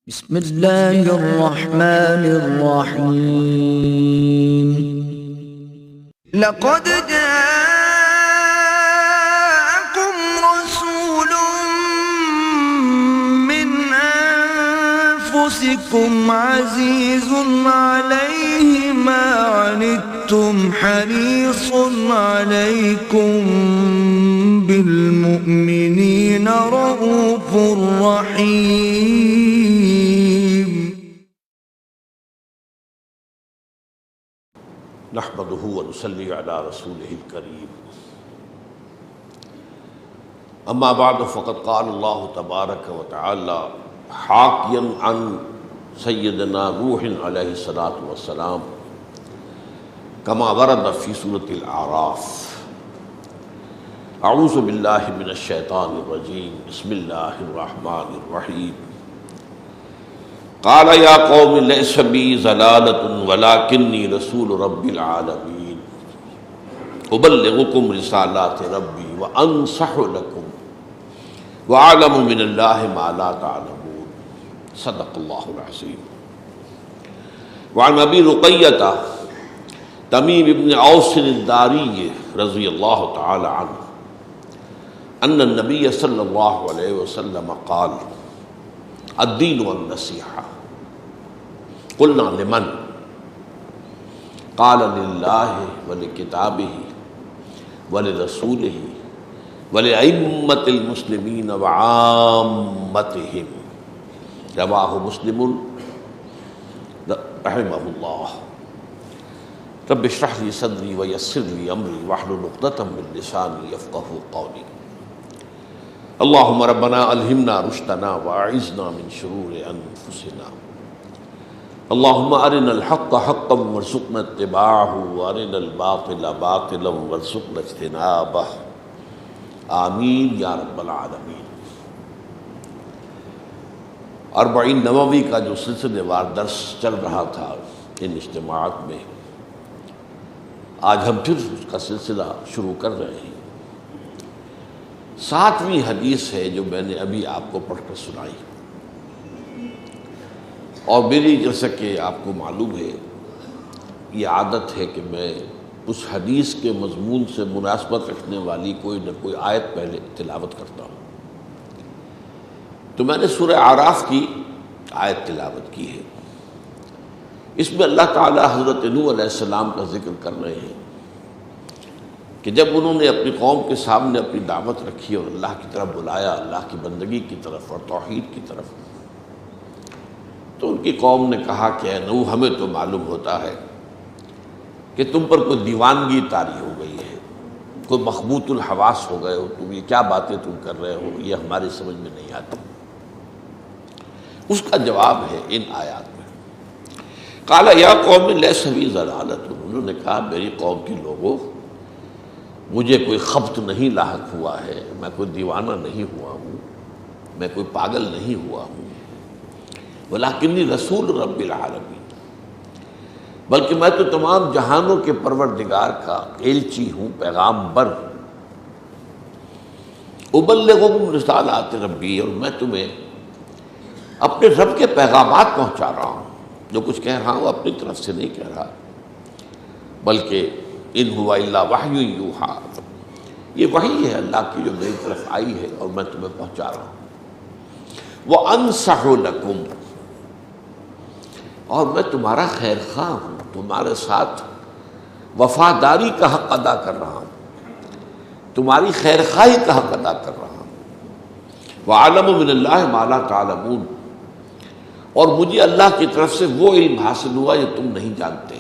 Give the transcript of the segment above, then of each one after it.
بسم الله الرحمن الرحيم. لقد جاءكم رسول من أنفسكم عزيز عليه ما عنتم حريص عليكم بالمؤمنين رؤوف رحيم. نحمده ونصلي على رسوله الكريم. اما بعد فقد قال الله تبارك وتعالى حاكيا عن سيدنا نوح عليه الصلاة والسلام كما ورد في سورة الأعراف. اعوذ بالله من الشيطان الرجيم. بسم الله الرحمن الرحيم. قال يا قوم ليس بي ضلالة ولكني رسول رب العالمين أبلغكم رسالات ربي وأنصح لكم وأعلم من الله ما لا تعلمون. صدق الله العظيم. وعن أبي رقية تميم بن اوس الداري رضي الله تعالى عنه أن النبي صلى الله عليه وسلم قال الدين والنصيحة. قلنا لمن؟ قال لله ولكتابه ولرسوله ولأئمة المسلمين وعامتهم. رواه مسلم رحمه الله. رب اشرح لي صدري ويسر لي أمري واحلل عقدة من لساني يفقهوا قولي. اللهم ربنا ألهمنا رشدنا وأعذنا من شرور أنفسنا. اللهم أرنا الحق حقا وارزقنا اتباعه وأرنا الباطل باطلا وارزقنا اجتنابه. آمین یا رب العالمین. اربعین نووی کا جو سلسلے وار درس چل رہا تھا ان اجتماعات میں، آج ہم پھر اس کا سلسلہ شروع کر رہے ہیں. 7ویں حدیث ہے جو میں نے ابھی آپ کو پڑھ کر سنائی، اور میری جیسا کہ آپ کو معلوم ہے یہ عادت ہے کہ میں اس حدیث کے مضمون سے مناسبت رکھنے والی کوئی نہ کوئی آیت پہلے تلاوت کرتا ہوں. تو میں نے سورہ اعراف کی آیت تلاوت کی ہے. اس میں اللہ تعالیٰ حضرت نوح علیہ السلام کا ذکر کر رہے ہیں کہ جب انہوں نے اپنی قوم کے سامنے اپنی دعوت رکھی اور اللہ کی طرف بلایا، اللہ کی بندگی کی طرف اور توحید کی طرف، تو ان کی قوم نے کہا کہ اے نوح، ہمیں تو معلوم ہوتا ہے کہ تم پر کوئی دیوانگی طاری ہو گئی ہے، کوئی مخبوط الحواس ہو گئے ہو، تم یہ کیا باتیں تم کر رہے ہو، یہ ہماری سمجھ میں نہیں آتی. اس کا جواب ہے ان آیات میں. قال یا قوم لیس بی ضلالۃ. انہوں نے کہا میری قوم کے لوگوں، مجھے کوئی خبط نہیں لاحق ہوا ہے، میں کوئی دیوانہ نہیں ہوا ہوں، میں کوئی پاگل نہیں ہوا ہوں. ولکنی رسول رب العالمین، بلکہ میں تو تمام جہانوں کے پروردگار کا ایلچی ہوں، پیغام بر. ابلغکم رسالات ربی، اور میں تمہیں اپنے رب کے پیغامات پہنچا رہا ہوں. جو کچھ کہہ رہا ہوں اپنی طرف سے نہیں کہہ رہا، بلکہ ان ہوا الا وحی یوحیٰ، یہ وحی ہے اللہ کی جو میری طرف آئی ہے اور میں تمہیں پہنچا رہا ہوں. وانصح لکم، اور میں تمہارا خیر خواہ ہوں، تمہارے ساتھ وفاداری کا حق ادا کر رہا ہوں، تمہاری خیر خواہی کا حق ادا کر رہا ہوں. وَعَلَمُ مِنَ اللَّهِ مَا لَا تَعْلَمُونَ، اور مجھے اللہ کی طرف سے وہ علم حاصل ہوا جو تم نہیں جانتے.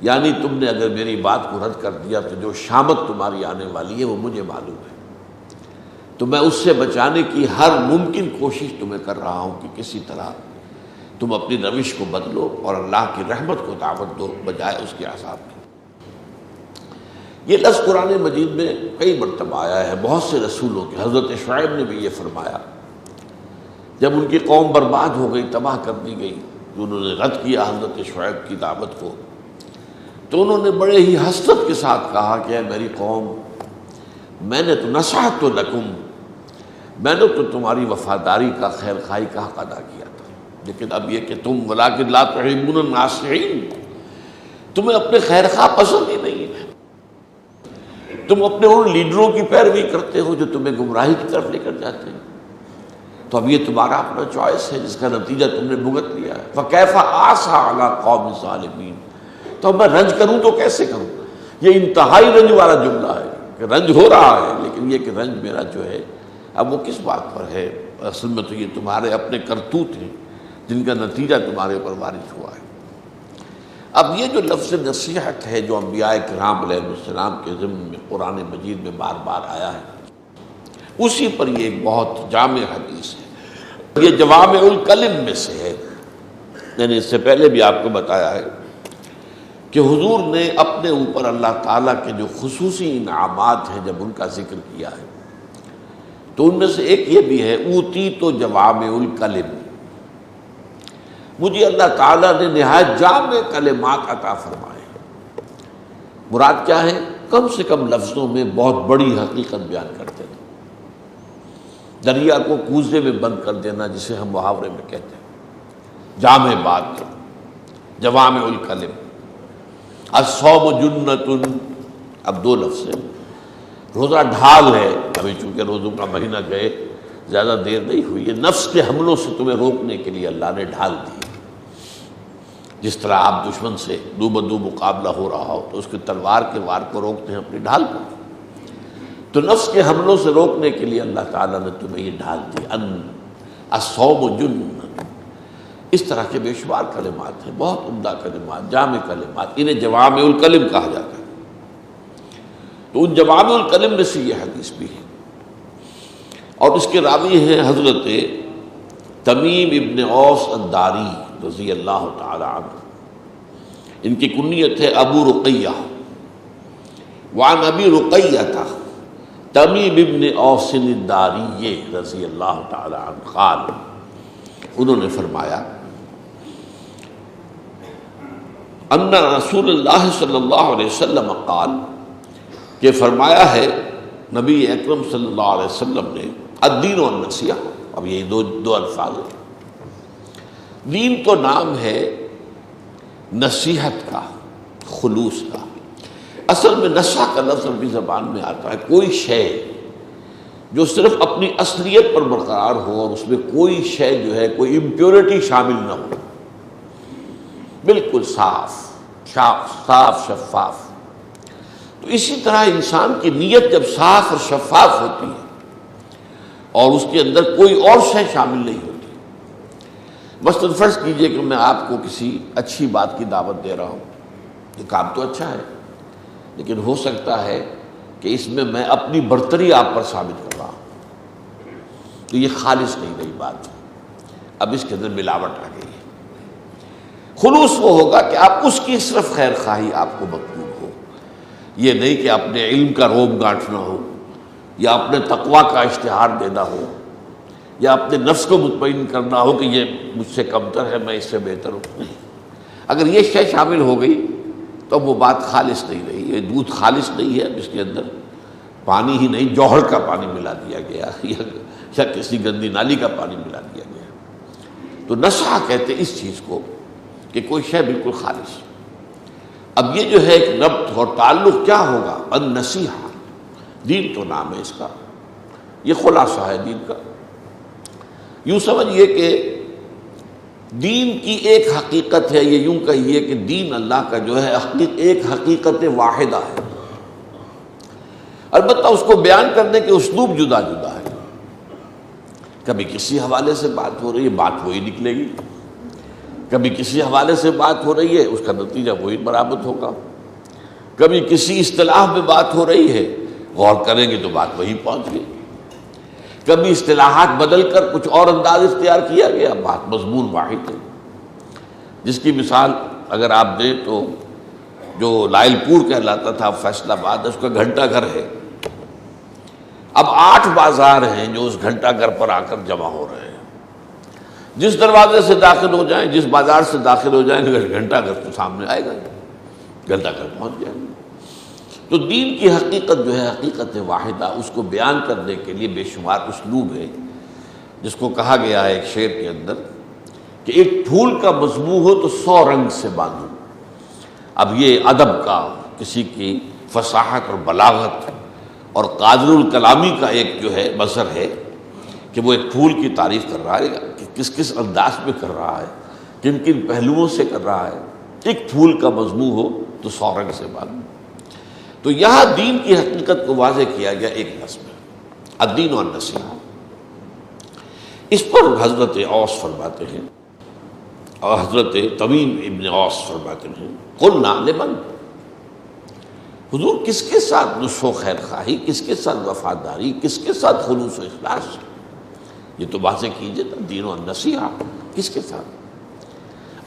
یعنی تم نے اگر میری بات کو رد کر دیا تو جو شامت تمہاری آنے والی ہے وہ مجھے معلوم ہے. تو میں اس سے بچانے کی ہر ممکن کوشش تمہیں کر رہا ہوں کہ کسی طرح تم اپنی روش کو بدلو اور اللہ کی رحمت کو دعوت دو بجائے اس کے عذاب کی. یہ لفظ قرآن مجید میں کئی مرتبہ آیا ہے بہت سے رسولوں کے. حضرت شعیب نے بھی یہ فرمایا جب ان کی قوم برباد ہو گئی، تباہ کر دی گئی، جو انہوں نے رد کیا حضرت شعیب کی دعوت کو، تو انہوں نے بڑے ہی حسرت کے ساتھ کہا کہ اے میری قوم، میں نے تو نصحت لکم، میں نے تو تمہاری وفاداری کا خیر خواہی کا حق ادا کیا تھا، لیکن اب یہ کہ تم ولیکن لا تحبون الناصحین، تمہیں اپنے خیر خواہ پسند ہی نہیں ہے، تم اپنے ان لیڈروں کی پیروی کرتے ہو جو تمہیں گمراہی کی طرف لے کر جاتے ہیں، تو اب یہ تمہارا اپنا چوائس ہے جس کا نتیجہ تم نے بھگت لیا ہے۔ فَكَيْفَ آسَىٰ عَلَىٰ قَوْمِ ظَالِمِينَ، تو میں رنج کروں تو کیسے کروں؟ یہ انتہائی رنج والا جملہ ہے کہ رنج ہو رہا ہے، لیکن یہ کہ رنج میرا جو ہے اب وہ کس بات پر ہے؟ اصل میں تو یہ تمہارے اپنے کرتوت ہیں جن کا نتیجہ تمہارے اوپر وارد ہوا ہے۔ اب یہ جو لفظ نصیحت ہے جو انبیاء کرام علیہ السلام کے ضمن میں قرآن مجید میں بار بار آیا ہے، اسی پر یہ ایک بہت جامع حدیث ہے، یہ جوامع الکلم میں سے ہے۔ میں نے اس سے پہلے بھی آپ کو بتایا ہے کہ حضور نے اپنے اوپر اللہ تعالیٰ کے جو خصوصی انعامات ہیں جب ان کا ذکر کیا ہے تو ان میں سے ایک یہ بھی ہے اوتیت جوامع الکلم، مجھے اللہ تعالیٰ نے نہایت جامع کلمات عطا فرمائے ہیں۔ مراد کیا ہے؟ کم سے کم لفظوں میں بہت بڑی حقیقت بیان کرتے تھے، دریا کو کوزے میں بند کر دینا جسے ہم محاورے میں کہتے ہیں، جامع بات، جوامع الکلم۔ الصوم جنۃ، اب دو لفظ ہیں، روزہ ڈھال ہے، ابھی چونکہ روزوں کا مہینہ گئے زیادہ دیر نہیں ہوئی، یہ نفس کے حملوں سے تمہیں روکنے کے لیے اللہ نے ڈھال دی۔ جس طرح آپ دشمن سے دو بدو مقابلہ ہو رہا ہو تو اس کی تلوار کے وار کو روکتے ہیں اپنی ڈھال کو، تو نفس کے حملوں سے روکنے کے لیے اللہ تعالیٰ نے تمہیں یہ ڈھال دی۔ الصوم جنۃ، اس طرح کے بے شمار کلمات ہیں، بہت عمدہ کلمات، جامع کلمات، انہیں جوامع الکلم کہا جاتا ہے۔ تو ان جوامع الکلم میں سے یہ حدیث بھی ہے، اور اس کے راوی ہیں حضرت تمیم ابن اوس الداری رضی اللہ تعالی عنہ، ان کی کنیت ہے ابو رقیہ، وعن ابی رقیہ تمیم ابن اوس الداری رضی اللہ تعالی عنہ قال، انہوں نے فرمایا ان رسول اللہ صلی اللہ علیہ وسلم قال، کہ فرمایا ہے نبی اکرم صلی اللہ علیہ وسلم نے، الدین والنصیحہ، اب یہ دو الفاظ ہیں۔ دین تو نام ہے نصیحت کا، خلوص کا، اصل میں نصح کا لفظ عربی زبان میں آتا ہے کوئی شے جو صرف اپنی اصلیت پر برقرار ہو اور اس میں کوئی شے جو ہے کوئی امپیورٹی شامل نہ ہو، بالکل صاف شفاف۔ تو اسی طرح انسان کی نیت جب صاف اور شفاف ہوتی ہے اور اس کے اندر کوئی اور شے شامل نہیں ہوتی، مثلاً فرض کیجئے کہ میں آپ کو کسی اچھی بات کی دعوت دے رہا ہوں، یہ کام تو اچھا ہے لیکن ہو سکتا ہے کہ اس میں میں اپنی برتری آپ پر ثابت کر رہا ہوں، تو یہ خالص نہیں رہی بات، اب اس کے اندر ملاوٹ آ گئی ہے۔ خلوص وہ ہوگا کہ آپ اس کی صرف خیر خواہی آپ کو مطلوب ہو، یہ نہیں کہ اپنے علم کا روب گانٹنا ہو، یا اپنے تقویٰ کا اشتہار دینا ہو، یا اپنے نفس کو مطمئن کرنا ہو کہ یہ مجھ سے کمتر ہے، میں اس سے بہتر ہوں۔ اگر یہ شے شامل ہو گئی تو وہ بات خالص نہیں رہی، یہ دودھ خالص نہیں ہے، جس کے اندر پانی ہی نہیں جوہر کا پانی ملا دیا گیا یا کسی گندی نالی کا پانی ملا دیا گیا۔ تو نصح کہتے اس چیز کو کہ کوئی شے بالکل خالص۔ اب یہ جو ہے ایک ربط اور تعلق کیا ہوگا؟ النصیحہ، دین تو نام ہے اس کا، یہ خلاصہ ہے دین کا۔ یوں سمجھئے کہ دین کی ایک حقیقت ہے، یہ یوں کہیے کہ دین اللہ کا جو ہے ایک حقیقت واحدہ ہے، البتہ اس کو بیان کرنے کے اسلوب جدا جدا ہے۔ کبھی کسی حوالے سے بات ہو رہی ہے، بات وہی نکلے گی، کبھی کسی حوالے سے بات ہو رہی ہے، اس کا نتیجہ وہی برآمد ہوگا، کبھی کسی اصطلاح میں بات ہو رہی ہے، غور کریں گے تو بات وہی پہنچ گئی، کبھی اصطلاحات بدل کر کچھ اور انداز اختیار کیا گیا، بات مضمون واحد ہے۔ جس کی مثال اگر آپ دیں تو جو لائل پور کہلاتا تھا فیصل آباد، اس کا گھنٹہ گھر ہے، اب 8 بازار ہیں جو اس گھنٹہ گھر پر آ کر جمع ہو رہے ہیں، جس دروازے سے داخل ہو جائیں، جس بازار سے داخل ہو جائیں، گھنٹہ گھر تو سامنے آئے گا، گھنٹہ گھر پہنچ جائیں گے۔ تو دین کی حقیقت جو ہے حقیقت واحدہ، اس کو بیان کرنے کے لیے بے شمار اسلوب ہے، جس کو کہا گیا ہے ایک شعر کے اندر کہ ایک پھول کا مضمون ہو تو 100 رنگ سے باندھو۔ اب یہ ادب کا، کسی کی فصاحت اور بلاغت اور قادر الکلامی کا ایک جو ہے مظہر ہے کہ وہ ایک پھول کی تعریف کر رہا ہے کہ کس کس انداز میں کر رہا ہے، کن کن پہلوؤں سے کر رہا ہے۔ ایک پھول کا مضمون ہو تو 100 رنگ سے باندھو۔ تو یہاں دین کی حقیقت کو واضح کیا گیا ایک نظم ہے، الدین والنصیحہ۔ اس پر حضرت اوس فرماتے ہیں اور حضرت تمیم ابن اوس فرماتے ہیں قلنا لمن، حضور کس کے ساتھ نصح و خیر خواہی، کس کے ساتھ وفاداری، کس کے ساتھ خلوص و اخلاص، یہ تو واضح کیجئے نا، دین و نصیحہ کس کے ساتھ۔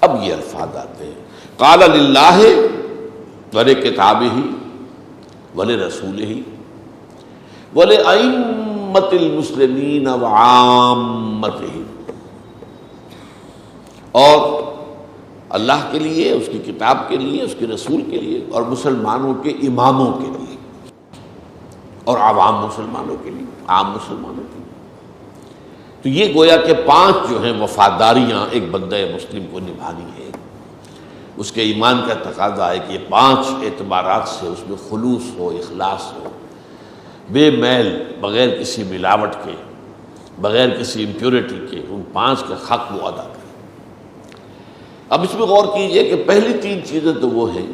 اب یہ الفاظ آتے ہیں قال للہ ولکتابہ ولرسولہ ولأئمۃ المسلمین وعامتہم، اور اللہ کے لیے، اس کی کتاب کے لیے، اس کے رسول کے لیے، اور مسلمانوں کے اماموں کے لیے، اور عوام مسلمانوں کے لیے، عام مسلمانوں کے لیے۔ تو یہ گویا کہ 5 جو ہیں وفاداریاں ایک بندہ مسلم کو نبھانی ہے۔ اس کے ایمان کا تقاضا ہے کہ یہ 5 اعتبارات سے اس میں خلوص ہو، اخلاص ہو، بے میل، بغیر کسی ملاوٹ کے، بغیر کسی امپیورٹی کے، ان 5 کے حق وہ ادا کرے۔ اب اس میں غور کیجئے کہ پہلی 3 چیزیں تو وہ ہیں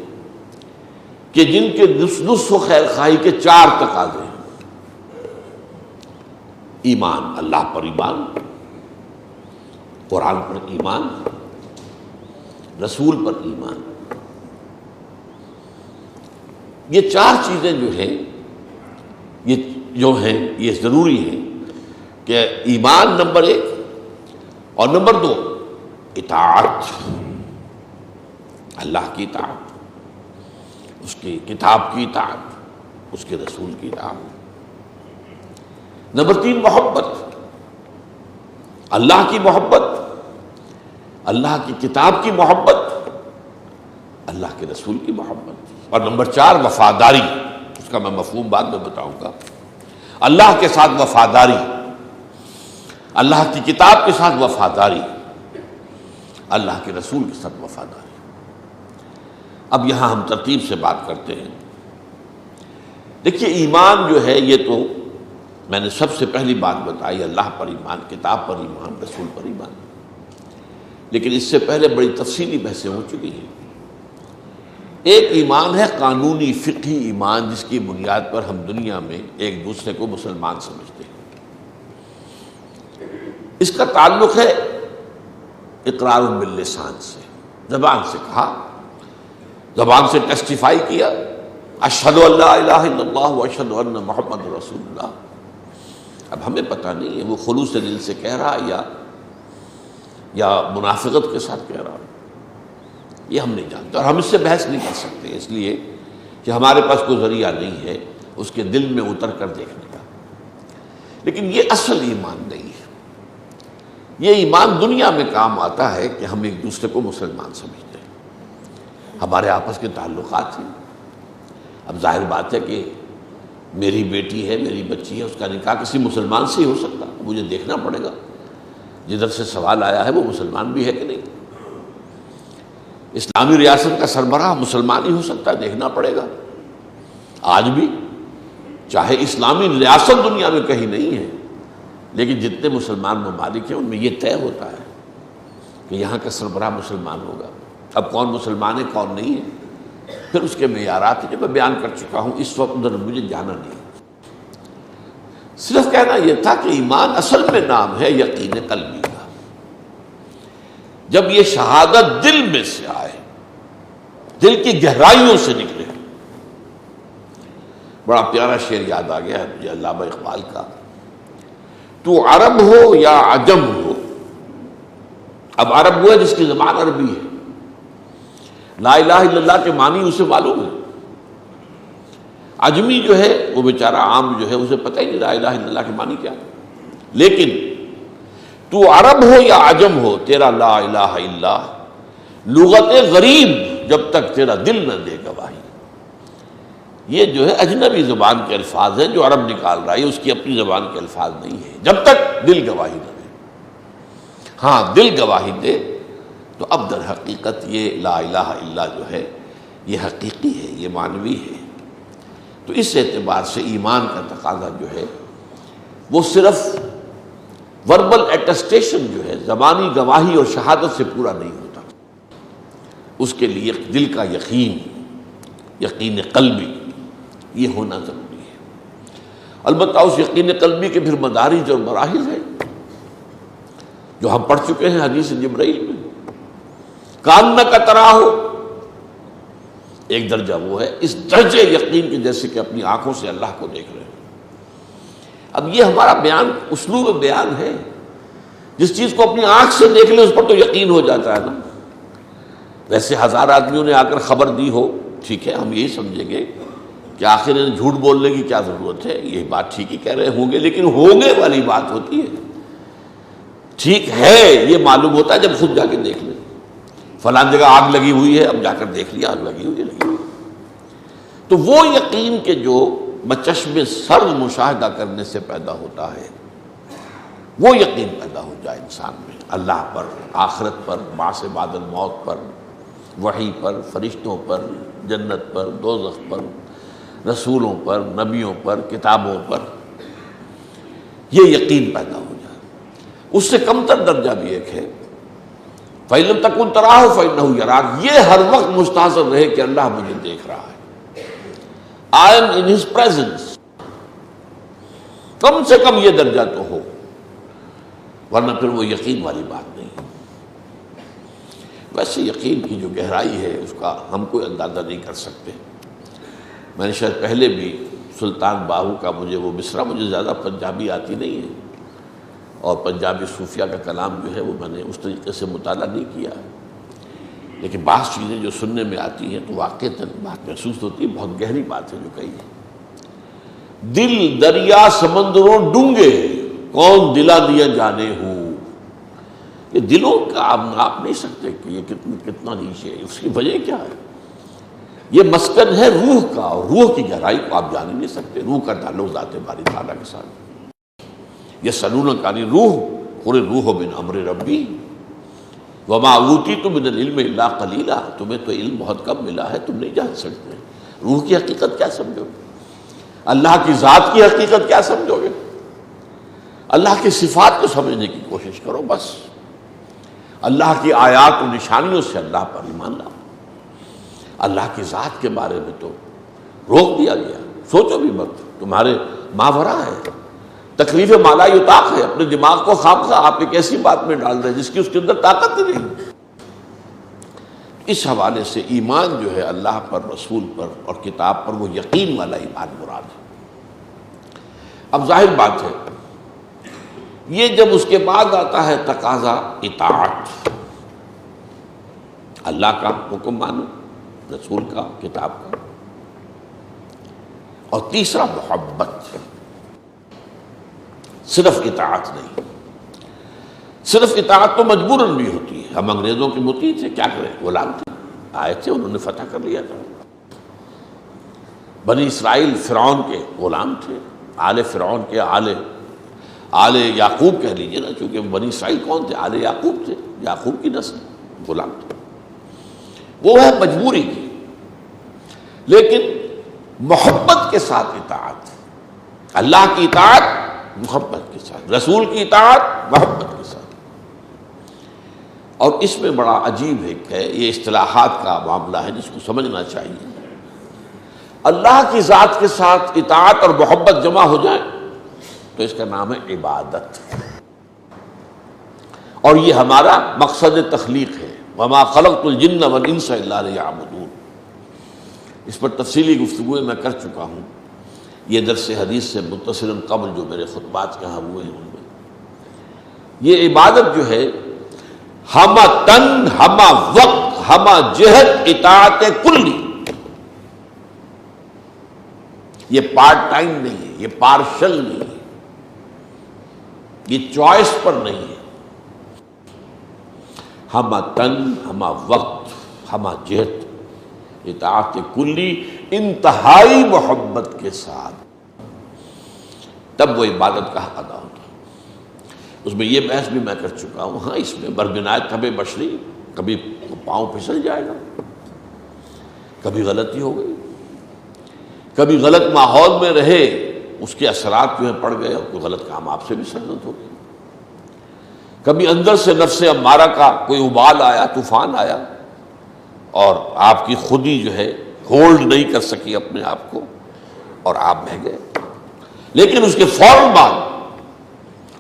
کہ جن کے نصح و خیر خواہی کے 4 تقاضے ہیں۔ ایمان، اللہ پر ایمان، قرآن پر ایمان، رسول پر ایمان۔ یہ 4 چیزیں جو ہیں، یہ ضروری ہیں کہ ایمان نمبر 1، اور نمبر 2 اطاعت، اللہ کی اطاعت، اس کی کتاب کی اطاعت، اس کے رسول کی اطاعت۔ نمبر 3 محبت، اللہ کی محبت، اللہ کی کتاب کی محبت، اللہ کے رسول کی محبت۔ اور نمبر 4 وفاداری، اس کا میں مفہوم بعد میں بتاؤں گا۔ اللہ کے ساتھ وفاداری، اللہ کی کتاب کے ساتھ وفاداری، اللہ کے رسول کے ساتھ وفاداری۔ اب یہاں ہم ترتیب سے بات کرتے ہیں۔ دیکھیے ایمان جو ہے، یہ تو میں نے سب سے پہلی بات بتائی، اللہ پر ایمان، کتاب پر ایمان، رسول پر ایمان۔ لیکن اس سے پہلے بڑی تفصیلی بحثیں ہو چکی ہیں۔ ایک ایمان ہے قانونی فقہی ایمان، جس کی بنیاد پر ہم دنیا میں ایک دوسرے کو مسلمان سمجھتے ہیں۔ اس کا تعلق ہے اقرار باللسان سے، زبان سے کہا، زبان سے ٹیسٹیفائی کیا، اشہد ان لا الہ الا اللہ واشہد ان محمد رسول اللہ۔ اب ہمیں پتہ نہیں ہے وہ خلوص دل سے کہہ رہا یا منافقت کے ساتھ کہہ رہا، یہ ہم نہیں جانتے، اور ہم اس سے بحث نہیں کر سکتے، اس لیے کہ ہمارے پاس کوئی ذریعہ نہیں ہے اس کے دل میں اتر کر دیکھنے کا۔ لیکن یہ اصل ایمان نہیں ہے۔ یہ ایمان دنیا میں کام آتا ہے کہ ہم ایک دوسرے کو مسلمان سمجھتے ہیں، ہمارے آپس کے تعلقات ہیں۔ اب ظاہر بات ہے کہ میری بیٹی ہے، میری بچی ہے، اس کا نکاح کسی مسلمان سے ہی ہو سکتا، مجھے دیکھنا پڑے گا جدھر سے سوال آیا ہے وہ مسلمان بھی ہے کہ نہیں۔ اسلامی ریاست کا سربراہ مسلمان ہی ہو سکتا ہے، دیکھنا پڑے گا۔ آج بھی چاہے اسلامی ریاست دنیا میں کہیں نہیں ہے، لیکن جتنے مسلمان ممالک ہیں ان میں یہ طے ہوتا ہے کہ یہاں کا سربراہ مسلمان ہوگا۔ اب کون مسلمان ہے کون نہیں ہے، پھر اس کے معیارات ہیں جو میں بیان کر چکا ہوں، اس وقت ادھر مجھے جانا نہیں۔ صرف کہنا یہ تھا کہ ایمان اصل میں نام ہے یقین قلبی کا۔ جب یہ شہادت دل میں سے آئے، دل کی گہرائیوں سے نکلے۔ بڑا پیارا شعر یاد آ گیا ہے مجھے علامہ اقبال کا، تو عرب ہو یا عجم ہو۔ اب عرب وہ ہے جس کی زبان عربی ہے، لا الہ الا اللہ کے معنی اسے معلوم ہے۔ عجمی جو ہے وہ بیچارہ عام جو ہے اسے پتہ ہی نہیں لا الہ الا اللہ کے معنی کیا ہے۔ لیکن تو عرب ہو یا عجم ہو، تیرا لا الہ الا لغت غریب جب تک تیرا دل نہ دے گواہی۔ یہ جو ہے اجنبی زبان کے الفاظ ہیں جو عرب نکال رہا ہے، اس کی اپنی زبان کے الفاظ نہیں ہیں جب تک دل گواہی نہ دے۔ ہاں دل گواہی دے تو اب در حقیقت یہ لا الہ الا جو ہے یہ حقیقی ہے، یہ معنوی ہے۔ تو اس اعتبار سے ایمان کا تقاضا جو ہے وہ صرف وربل ایٹسٹیشن جو ہے زبانی گواہی اور شہادت سے پورا نہیں ہوتا، اس کے لیے دل کا یقین، یقین قلبی یہ ہونا ضروری ہے۔ البتہ اس یقین قلبی کے پھر مدارج اور مراحل ہیں جو ہم پڑھ چکے ہیں حدیث جبرائیل میں، کانک تراہ، ایک درجہ وہ ہے اس درجے یقین کے جیسے کہ اپنی آنکھوں سے اللہ کو دیکھ رہے ہیں۔ اب یہ ہمارا بیان اسلوب بیان ہے، جس چیز کو اپنی آنکھ سے دیکھ لے اس پر تو یقین ہو جاتا ہے نا۔ ویسے 1000 آدمیوں نے آ کر خبر دی ہو، ٹھیک ہے، ہم یہی سمجھیں گے کہ آخر انہیں جھوٹ بولنے کی کیا ضرورت ہے، یہ بات ٹھیک ہی کہہ رہے ہوں گے، لیکن ہوگے والی بات ہوتی ہے، ٹھیک ہے یہ معلوم ہوتا ہے جب خود جا کے دیکھ لیں۔ فلاں جگہ آگ لگی ہوئی ہے، اب جا کر دیکھ لیا آگ لگی ہوئی ہے، لگی ہوئی۔ تو وہ یقین کے جو بچشم سرد مشاہدہ کرنے سے پیدا ہوتا ہے، وہ یقین پیدا ہو جائے انسان میں، اللہ پر، آخرت پر، بعث بعد الموت پر، وحی پر، فرشتوں پر، جنت پر، دوزخ پر، رسولوں پر، نبیوں پر، کتابوں پر، یہ یقین پیدا ہو جائے۔ اس سے کم تر درجہ بھی ایک ہے، فَإِن لَمْ تَكُنْ تَرَاهُ فَإِنَّهُ يَرَاكَ، یہ ہر وقت مستحضر رہے کہ اللہ مجھے دیکھ رہا ہے، I am in his presence، کم سے کم یہ درجہ تو ہو، ورنہ پھر وہ یقین والی بات نہیں ہے۔ ویسے یقین کی جو گہرائی ہے اس کا ہم کوئی اندازہ نہیں کر سکتے۔ میں نے شاید پہلے بھی سلطان باہو کا وہ مصرع مجھے زیادہ پنجابی آتی نہیں ہے، اور پنجابی صوفیہ کا کلام جو ہے وہ میں نے اس طریقے سے مطالعہ نہیں کیا، لیکن بعض چیزیں جو سننے میں آتی ہیں تو واقعتاً بات محسوس ہوتی ہے، بہت گہری بات ہے جو کہی ہے۔ دل دریا سمندروں ڈونگے، کون دلا دیا جانے ہو، یہ دلوں کا آپ ناپ نہیں سکتے کہ یہ کتنا نیچے ہے، اس کی وجہ کیا ہے؟ یہ مسکن ہے روح کا، اور روح کی گہرائی کو آپ جان ہی نہیں سکتے۔ روح کا تعلق ذات باری تعالیٰ کے ساتھ۔ یسألونک عن الروح قل الروح من امر ربی وما اوتیتم من العلم الا قلیلا، تمہیں تو علم بہت کم ملا ہے، تم نہیں جان سکتے۔ روح کی حقیقت کیا سمجھو گے؟ اللہ کی ذات کی حقیقت کیا سمجھو گے؟ اللہ کی صفات کو سمجھنے کی کوشش کرو بس۔ اللہ کی آیات و نشانیوں سے اللہ پر ایمان لاؤ۔ اللہ کی ذات کے بارے میں تو روک دیا گیا، سوچو بھی مت، تمہارے ماورا ہے، تکلیف مالا یطاق ہے، اپنے دماغ کو خواہ آپ ایک ایسی بات میں ڈال دیں جس کی اس کے اندر طاقت ہی نہیں۔ اس حوالے سے ایمان جو ہے اللہ پر، رسول پر اور کتاب پر، وہ یقین والا ایمان مراد ہے۔ اب ظاہر بات ہے یہ جب اس کے بعد آتا ہے تقاضا اطاعت، اللہ کا حکم مانو، رسول کا، کتاب کا، اور تیسرا محبت، صرف اطاعت نہیں۔ صرف اطاعت تو مجبوراً بھی ہوتی ہے، ہم انگریزوں کے مطیع تھے، کیا کریں، غلام تھے، آئے تھے، انہوں نے فتح کر لیا تھا۔ بنی اسرائیل فرعون کے غلام تھے، آل فرعون کے، آل یعقوب کہہ لیجیے نا، چونکہ بنی اسرائیل کون تھے؟ آل یعقوب تھے، یعقوب کی نسل، غلام تھے۔ وہ ہے مجبوری کی، لیکن محبت کے ساتھ اطاعت، اللہ کی اطاعت محبت کے ساتھ، رسول کی اطاعت محبت کے ساتھ۔ اور اس میں بڑا عجیب ہے، یہ اصطلاحات کا معاملہ ہے جس کو سمجھنا چاہیے۔ اللہ کی ذات کے ساتھ اطاعت اور محبت جمع ہو جائے تو اس کا نام ہے عبادت، اور یہ ہمارا مقصد تخلیق ہے۔ وما خلقت الجن والانس الا لیعبدون، اس پر تفصیلی گفتگو میں کر چکا ہوں، یہ درس حدیث سے متصل قبل جو میرے خطبات کہاں ہوئے ہیں ان میں۔ یہ عبادت جو ہے ہمہ تن، ہمہ وقت، ہمہ جہت اطاعت کلی، یہ پارٹ ٹائم نہیں ہے، یہ پارشل نہیں ہے، یہ چوائس پر نہیں ہے۔ ہمہ تن، ہمہ وقت، ہمہ جہت اطاعت کلی انتہائی محبت کے ساتھ، تب وہ عبادت کا حق ادا ہوتا ہے۔ اس میں یہ بحث بھی میں کر چکا ہوں، ہاں اس میں بربنائے طبع بشری، کبھی پاؤں پھسل جائے گا، کبھی غلطی ہو گئی، کبھی غلط ماحول میں رہے، اس کے اثرات جو ہیں پڑ گئے اور کوئی غلط کام آپ سے بھی سرزد ہو گئی، کبھی اندر سے نفس امارہ کا کوئی ابال آیا، طوفان آیا، اور آپ کی خودی جو ہے ہولڈ نہیں کر سکی اپنے آپ کو اور آپ بہہ گئے۔ لیکن اس کے فوراً بعد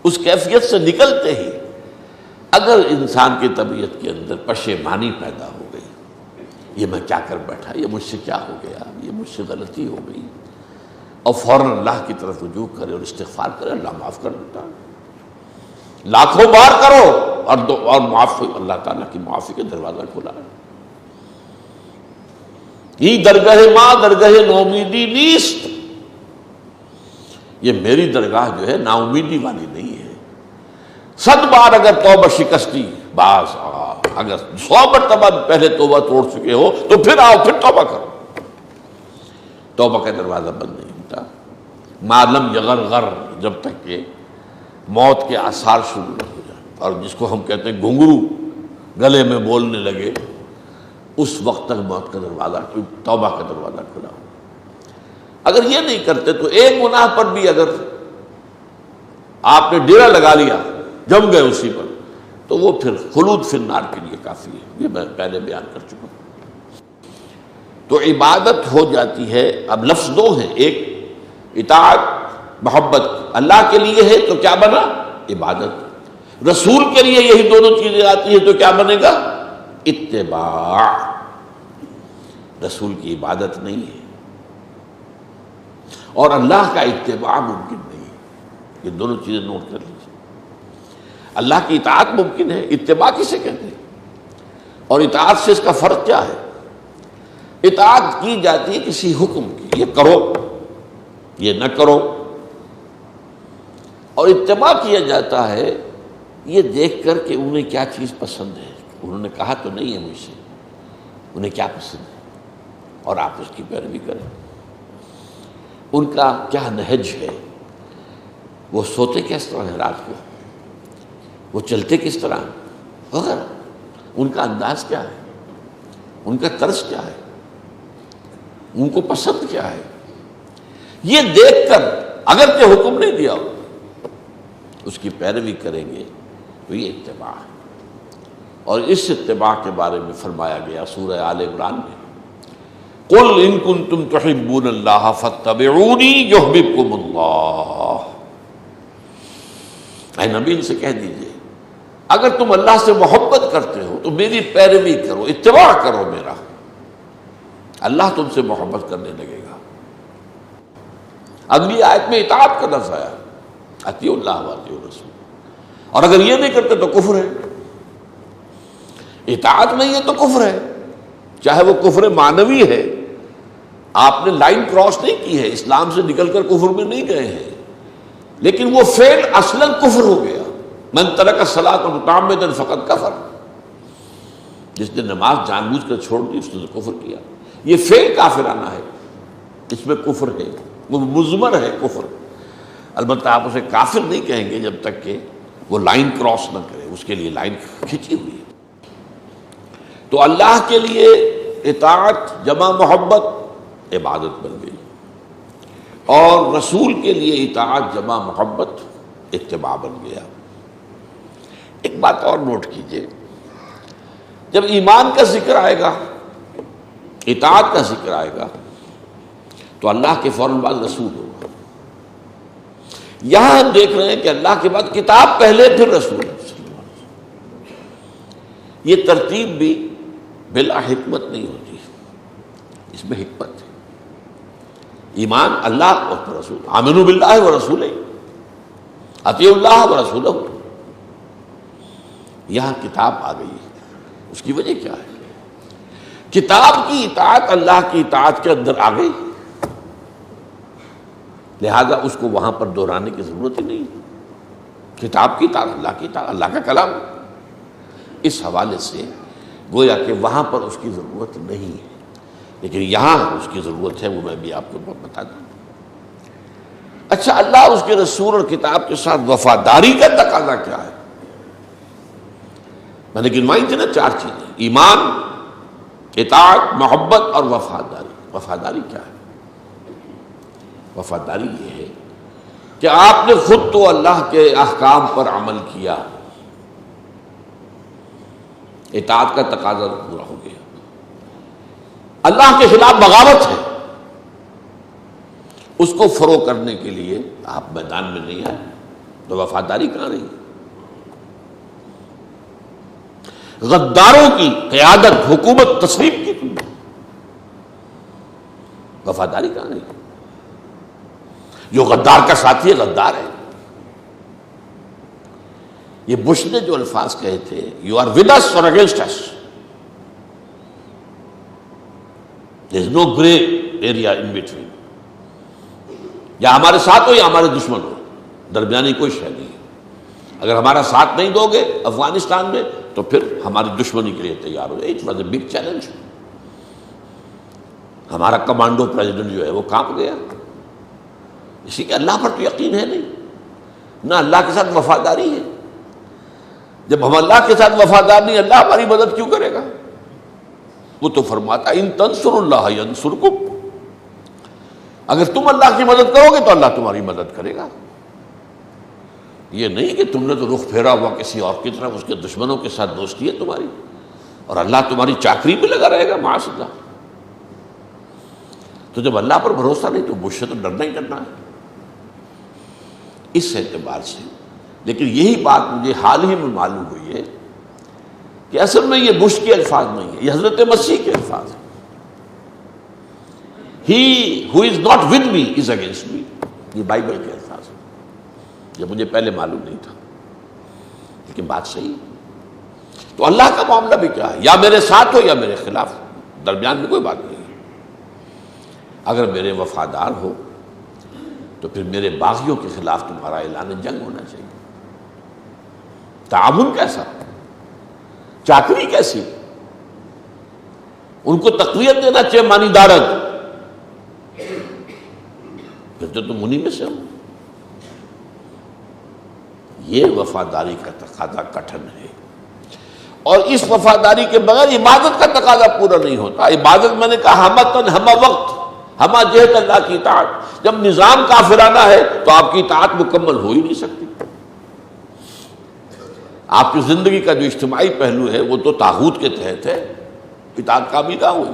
اس کیفیت سے نکلتے ہی اگر انسان کی طبیعت کے اندر پشیمانی پیدا ہو گئی، یہ میں کیا کر بیٹھا، یہ مجھ سے کیا ہو گیا، یہ مجھ سے غلطی ہو گئی، اور فوراً اللہ کی طرف رجوع کرے اور استغفار کرے، اللہ معاف کر دیتا ہے۔ لاکھوں بار کرو اور معاف، اللہ تعالیٰ کی معافی کا دروازہ کھلا ہے۔ یہ درگاہ ماں درگاہ نومیدی نیست، یہ میری درگاہ جو ہے نا امیدی والی نہیں ہے۔ 100 بار اگر توبہ شکستی باز اگر 100 مرتبہ پہلے توبہ توڑ چکے ہو تو پھر آؤ، پھر توبہ کرو، توبہ کا دروازہ بند نہیں ہوتا۔ معلم یغرغر، جب تک کہ موت کے آثار شروع نہ ہو جائے، اور جس کو ہم کہتے ہیں گھنگرو گلے میں بولنے لگے، اس وقت تک موت کا دروازہ، توبہ کا دروازہ کھلا ہو۔ اگر یہ نہیں کرتے تو ایک گناہ پر بھی اگر آپ نے ڈیرا لگا لیا، جم گئے اسی پر، تو وہ پھر خلود فی النار کے لیے کافی ہے، یہ میں پہلے بیان کر چکا ہوں۔ تو عبادت ہو جاتی ہے۔ اب لفظ دو ہیں، ایک اطاعت محبت اللہ کے لیے ہے تو کیا بنا؟ عبادت۔ رسول کے لیے یہی دونوں چیزیں آتی ہیں تو کیا بنے گا؟ اتباع۔ رسول کی عبادت نہیں ہے اور اللہ کا اتباع ممکن نہیں ہے، یہ دونوں چیزیں نوٹ کر لیجیے۔ اللہ کی اطاعت ممکن ہے، اتباع کسے کہتے ہیں؟ اور اطاعت سے اس کا فرق کیا ہے؟ اطاعت کی جاتی ہے کسی حکم کی، یہ کرو یہ نہ کرو، اور اتباع کیا جاتا ہے یہ دیکھ کر کہ انہیں کیا چیز پسند ہے، انہوں نے کہا تو نہیں ہے مجھ سے، انہیں کیا پسند ہے اور آپ اس کی پیروی کریں۔ ان کا کیا نہج ہے، وہ سوتے کس طرح ہیں رات کو، وہ چلتے کس طرح ہیں وغیرہ، ان کا انداز کیا ہے، ان کا طرز کیا ہے، ان کو پسند کیا ہے، یہ دیکھ کر اگر کہ حکم نہیں دیا ہو اس کی پیروی کریں گے تو یہ اتباع ہے۔ اور اس اتباع کے بارے میں فرمایا گیا سورہ آل عمران میں، قُلْ إِن كُنتُمْ تُحِبُّونَ اللَّهَ فَاتَّبِعُونِي يُحْبِبْكُمُ اللَّهُ۔ اے نبی ان سے کہہ دیجئے اگر تم اللہ سے محبت کرتے ہو تو میری پیروی کرو، اتباع کرو میرا، اللہ تم سے محبت کرنے لگے گا۔ اگلی آیت میں اطاعت کا لفظ آیا، اطیعوا اللہ واطیعوا الرسول، اور اگر یہ نہیں کرتے تو کفر ہے، اطاعت نہیں ہے تو کفر ہے، چاہے وہ کفر معنوی ہے، آپ نے لائن کراس نہیں کی ہے، اسلام سے نکل کر کفر میں نہیں گئے ہیں، لیکن وہ فعل اصلاً کفر ہو گیا۔ من ترک الصلاۃ متعمدا فقد کفر، جس نے نماز جان بوجھ کر چھوڑ دی اس نے کفر کیا۔ یہ فعل کافرانہ ہے، اس میں کفر ہے، وہ مضمر ہے کفر، البتہ آپ اسے کافر نہیں کہیں گے جب تک کہ وہ لائن کراس نہ کرے، اس کے لیے لائن کھینچی ہوئی ہے۔ تو اللہ کے لیے اطاعت جمع محبت عبادت بن گئی، اور رسول کے لیے اطاعت جمع محبت اتباع بن گیا۔ ایک بات اور نوٹ کیجئے، جب ایمان کا ذکر آئے گا، اطاعت کا ذکر آئے گا، تو اللہ کے فوراً بعد رسول ہوگا۔ یہاں ہم دیکھ رہے ہیں کہ اللہ کے بعد کتاب پہلے پھر رسول۔ یہ ترتیب بھی بلا حکمت نہیں ہوتی، اس میں حکمت ہے۔ ایمان اللہ اور رسول، آمنوا باللہ و رسولہ، اطیعوا اللہ و رسولہ، یہاں کتاب آ گئی ہے، اس کی وجہ کیا ہے؟ کتاب کی اطاعت اللہ کی اطاعت کے اندر آ گئی، لہذا اس کو وہاں پر دہرانے کی ضرورت ہی نہیں۔ کتاب کی اطاعت اللہ کی اطاعت، اللہ کا کلام، اس حوالے سے گویا کہ وہاں پر اس کی ضرورت نہیں ہے۔ لیکن یہاں اس کی ضرورت ہے، وہ میں بھی آپ کو بتا دوں۔ اچھا، اللہ اس کے رسول اور کتاب کے ساتھ وفاداری کا تقاضا کیا ہے؟ میں نے گنوائی تھی نا 4 چیزیں: ایمان، اطاعت، محبت اور وفاداری۔ وفاداری کیا ہے؟ وفاداری یہ ہے کہ آپ نے خود تو اللہ کے احکام پر عمل کیا، اطاعت کا تقاضا پورا ہو گیا، اللہ کے خلاف بغاوت ہے، اس کو فروغ کرنے کے لیے آپ میدان میں نہیں آئے، تو وفاداری کہاں رہی؟ غداروں کی قیادت، حکومت تسلیم کی تم نے، وفاداری کہاں رہی؟ جو غدار کا ساتھی ہے غدار ہے۔ یہ بش نے جو الفاظ کہے تھے، you are with us or against us, there is no grey area in between, یا ہمارے ساتھ ہو یا ہمارے دشمن ہو، درمیانی کوئی شے نہیں ہے۔ اگر ہمارا ساتھ نہیں دو گے افغانستان میں تو پھر ہماری دشمنی کے لیے تیار ہو جائے۔ It was a big challenge. ہمارا کمانڈو پریزیڈنٹ جو ہے وہ کانپ گیا، اسی کہ اللہ پر تو یقین ہے نہیں، نہ اللہ کے ساتھ وفاداری ہے۔ جب ہم اللہ کے ساتھ وفادار نہیں، اللہ ہماری مدد کیوں کرے گا؟ وہ تو فرماتا ان تنصروا اللہ ینصرکم، اگر تم اللہ کی مدد کرو گے تو اللہ تمہاری مدد کرے گا۔ یہ نہیں کہ تم نے تو رخ پھیرا ہوا کسی اور کی طرف، اس کے دشمنوں کے ساتھ دوستی ہے تمہاری، اور اللہ تمہاری چاکری میں لگا رہے گا، معاذ اللہ۔ تو جب اللہ پر بھروسہ نہیں تو مجھ سے تو ڈرنا ہی ڈرنا ہے اس اعتبار سے۔ لیکن یہی بات مجھے حال ہی میں معلوم ہوئی ہے کہ اصل میں یہ بش کے الفاظ نہیں ہے، یہ حضرت مسیح کے الفاظ ہیں۔ He who is not with me is against me، یہ بائبل کے الفاظ ہیں، یہ مجھے پہلے معلوم نہیں تھا، لیکن بات صحیح ہے۔ تو اللہ کا معاملہ بھی کیا ہے؟ یا میرے ساتھ ہو یا میرے خلاف، درمیان میں کوئی بات نہیں ہے۔ اگر میرے وفادار ہو تو پھر میرے باغیوں کے خلاف تمہارا اعلان جنگ ہونا چاہیے۔ تعاون کیسا؟ چاکری کیسی؟ ان کو تقویت دینا چاہیے، مانی دارت، پھر تو تم انہی میں سے ہو۔ یہ وفاداری کا تقاضا کٹھن ہے، اور اس وفاداری کے بغیر عبادت کا تقاضا پورا نہیں ہوتا۔ عبادت میں نے کہا ہمتن، ہمہ وقت، ہمہ جہت اللہ کی اطاعت۔ جب نظام کافرانہ ہے تو آپ کی اطاعت مکمل ہو ہی نہیں سکتی۔ آپ کی زندگی کا جو اجتماعی پہلو ہے وہ تو طاغوت کے تحت ہے، اطاعت کامیاب نہ ہوئی۔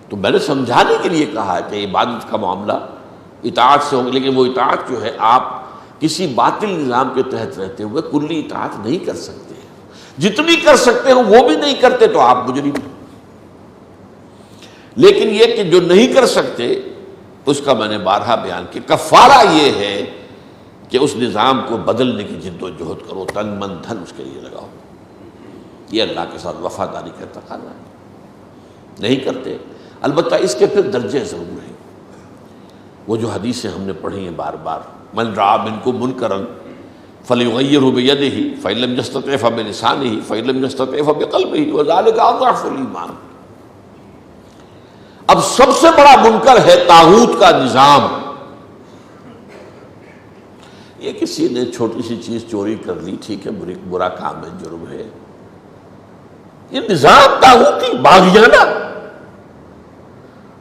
تو میں نے سمجھانے کے لیے کہا کہ عبادت کا معاملہ اطاعت سے ہوگا، لیکن وہ اطاعت جو ہے آپ کسی باطل نظام کے تحت رہتے ہوئے کلی اطاعت نہیں کر سکتے، جتنی کر سکتے ہو وہ بھی نہیں کرتے تو آپ مجرم ہیں۔ لیکن یہ کہ جو نہیں کر سکتے اس کا میں نے بارہا بیان کیا، کفارہ یہ ہے کہ اس نظام کو بدلنے کی جد و جہد کرو، تن من دھن اس کے لیے لگاؤ۔ یہ اللہ کے ساتھ وفاداری کا تقاضا ہے، نہیں کرتے۔ البتہ اس کے پھر درجے ضرور ہیں، وہ جو حدیثیں ہم نے پڑھی ہیں بار بار، من رعا منکم منکرا فلیغیرہ بیدہ فإن لم یستطع فبلسانہ فإن لم یستطع فبقلبہ وذلک اضعف الایمان۔ اب سب سے بڑا منکر ہے طاغوت کا نظام۔ یہ کسی نے چھوٹی سی چیز چوری کر لی، ٹھیک ہے، برا کام ہے، جرم ہے۔ یہ نظام طاغوتی باغیانہ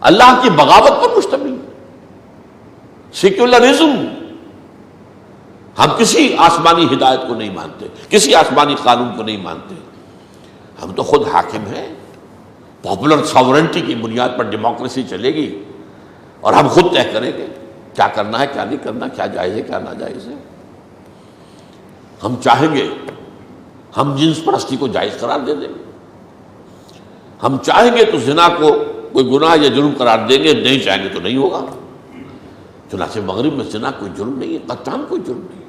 اللہ کی بغاوت پر مشتمل، سیکولرزم۔ ہم کسی آسمانی ہدایت کو نہیں مانتے، کسی آسمانی قانون کو نہیں مانتے، ہم تو خود حاکم ہیں۔ پاپولر ساورنٹی کی بنیاد پر ڈیموکریسی چلے گی اور ہم خود طے کریں گے کیا کرنا ہے کیا نہیں کرنا، کیا جائز ہے کیا ناجائز ہے۔ ہم چاہیں گے ہم جنس پرستی کو جائز قرار دے دیں، ہم چاہیں گے تو زنا کو کوئی گناہ یا جرم قرار دیں گے، نہیں چاہیں گے تو نہیں ہوگا۔ چنانچہ مغرب میں زنا کوئی جرم نہیں ہے، قطعاً کوئی جرم نہیں،